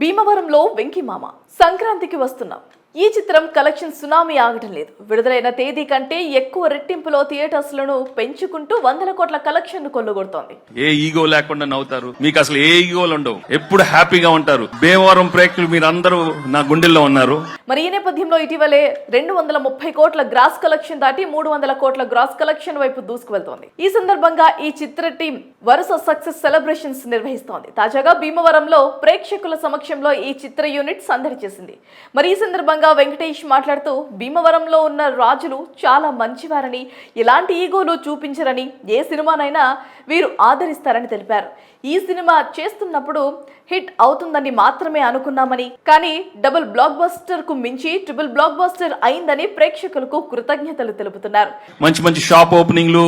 భీమవరంలో వెంకిమామ సంక్రాంతికి వస్తున్నాం. ఈ చిత్రం కలెక్షన్ సునామీ ఆగటం లేదు. విడుదలైన తేదీ కంటే ఎక్కువ రెట్టింపులో థియేటర్స్ లను పెంచుకుంటూ వందల కోట్ల కలెక్షన్ కొల్లగొడుతోంది. ఏ ఈగో లేకుండా నవ్వుతారు, మీకు అసలు ఏ ఈగోలు ఉండవు, ఎప్పుడు హ్యాపీగా ఉంటారు. భీమవరం ప్రేక్షకులు మీరందరూ నా గుండెల్లో ఉన్నారు. మరి ఈ నేపథ్యంలో ఇటీవలే 230 కోట్ల గ్రాస్ కలెక్షన్ దాటి 300 కోట్ల గ్రాస్ కలెక్షన్ వైపు దూసుకువెళ్తోంది. ఈ సందర్భంగా ఈ చిత్ర టీం వరుస సక్సెస్ సెలబ్రేషన్స్ నిర్వహిస్తోంది. తాజాగా భీమవరంలో ప్రేక్షకుల సమక్షంలో ఈ చిత్ర యూనిట్ సందడి చేసింది. మరి ఈ సందర్భంగా వెంకటేష్ మాట్లాడుతూ భీమవరంలో ఉన్న రాజులు చాలా మంచివారని, ఎలాంటి ఈగోలు చూపించరని, ఏ సినిమానైనా వీరు ఆదరిస్తారని తెలిపారు. ఈ సినిమా చేస్తున్నప్పుడు హిట్ అవుతుందని మాత్రమే అనుకున్నామని, కానీ డబుల్ బ్లాక్ బస్టర్ కు మించి ట్రిపుల్ బ్లాక్ బస్టర్ అయిందని ప్రేక్షకులకు కృతజ్ఞతలు తెలుపుతున్నారు. మంచి మంచి షాప్ ఓపెనింగ్లు,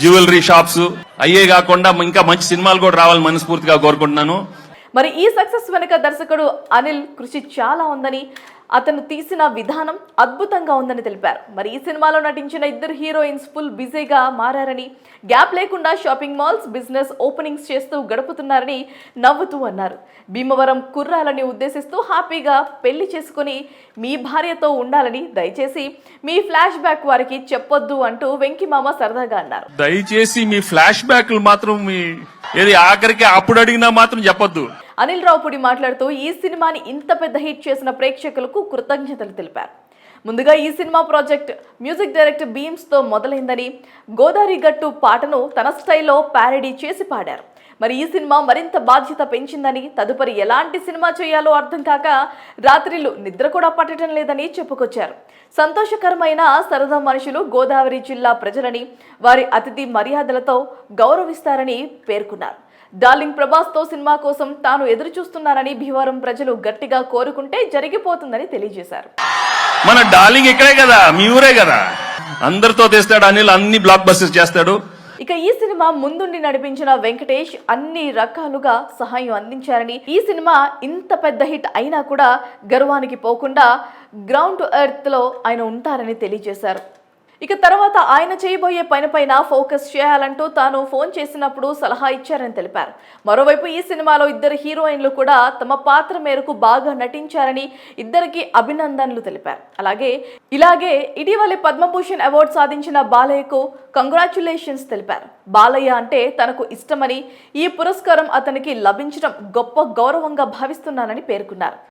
జ్యువెలరీ షాప్స్ అయ్యే కాకుండా ఇంకా మంచి సినిమాలు కూడా రావాలని మనస్ఫూర్తిగా కోరుకుంటున్నాను. మరి ఈ సక్సెస్ వెనుక దర్శకుడు అనిల్ కృషి చాలా ఉందని, అతను తీసిన విధానం అద్భుతంగా ఉందని తెలిపారు. మరి ఈ సినిమాలో నటించిన ఇద్దరు హీరోయిన్స్ ఫుల్ బిజీగా మారారని, గ్యాప్ లేకుండా షాపింగ్ మాల్స్, బిజినెస్ ఓపెనింగ్స్ చేస్తూ గడుపుతున్నారని నవ్వుతూ అన్నారు. భీమవరం కుర్రాలని ఉద్దేశిస్తూ హ్యాపీగా పెళ్లి చేసుకుని మీ భార్యతో ఉండాలని దయచేసి మీ ఫ్లాష్ బ్యాక్ వారికి చెప్పొద్దు అంటూ వెంకిమామ సరదాగా అన్నారు. దయచేసి మీ ఫ్లాష్ బ్యాక్లు మాత్రం ఏది ఆఖరికి అప్పుడు అడిగినా మాత్రం చెప్పొద్దు. అనిల్ రావుపూడి మాట్లాడుతూ ఈ సినిమాని ఇంత పెద్ద హిట్ చేసిన ప్రేక్షకులకు కృతజ్ఞతలు తెలిపారు. ముందుగా ఈ cinema project music director Bheems తో మొదలైందని, గోదావరి గట్టు పాటను తన స్టైల్లో ప్యారడీ చేసి పాడారు. మరి ఈ సినిమా మరింత బాధ్యత పెంచిందని, తదుపరి ఎలాంటి సినిమా చేయాలో అర్థం కాక రాత్రిళ్ళు నిద్ర కూడా పట్టడం లేదని చెప్పుకొచ్చారు. సంతోషకరమైన సరదా మనుషులు గోదావరి జిల్లా ప్రజలని వారి అతిథి మర్యాదలతో గౌరవిస్తారని పేర్కొన్నారు. డార్లింగ్ ప్రభాస్ తో సినిమా కోసం తాను ఎదురు చూస్తున్నారని, భీమవరం ప్రజలు గట్టిగా కోరుకుంటే జరిగిపోతుందని తెలియజేశారు. మన డార్లింగ్ ఇక్కడే కదా, మీ ఊరే కదా, అందరితో తెస్తాడు అనిల్, అన్ని బ్లాక్ బస్టర్స్ చేస్తాడు. ఇక ఈ సినిమా ముందుండి నడిపించిన వెంకటేష్ అన్ని రకాలుగా సహాయం అందించారని, ఈ సినిమా ఇంత పెద్ద హిట్ అయినా కూడా గర్వానికి పోకుండా గ్రౌండ్ టు ఎర్త్ లో ఆయన ఉంటారని తెలియజేశారు. ఇక తర్వాత ఆయన చేయబోయే పైన ఫోకస్ చేయాలంటూ తాను ఫోన్ చేసినప్పుడు సలహా ఇచ్చారని తెలిపారు. మరోవైపు ఈ సినిమాలో ఇద్దరు హీరోయిన్లు కూడా తమ పాత్ర మేరకు బాగా నటించారని ఇద్దరికి అభినందనలు తెలిపారు. ఇలాగే ఇటీవలే పద్మభూషణ్ అవార్డు సాధించిన బాలయ్యకు కంగ్రాచ్యులేషన్స్ తెలిపారు. బాలయ్య అంటే తనకు ఇష్టమని, ఈ పురస్కారం అతనికి లభించడం గొప్ప గౌరవంగా భావిస్తున్నానని పేర్కొన్నారు.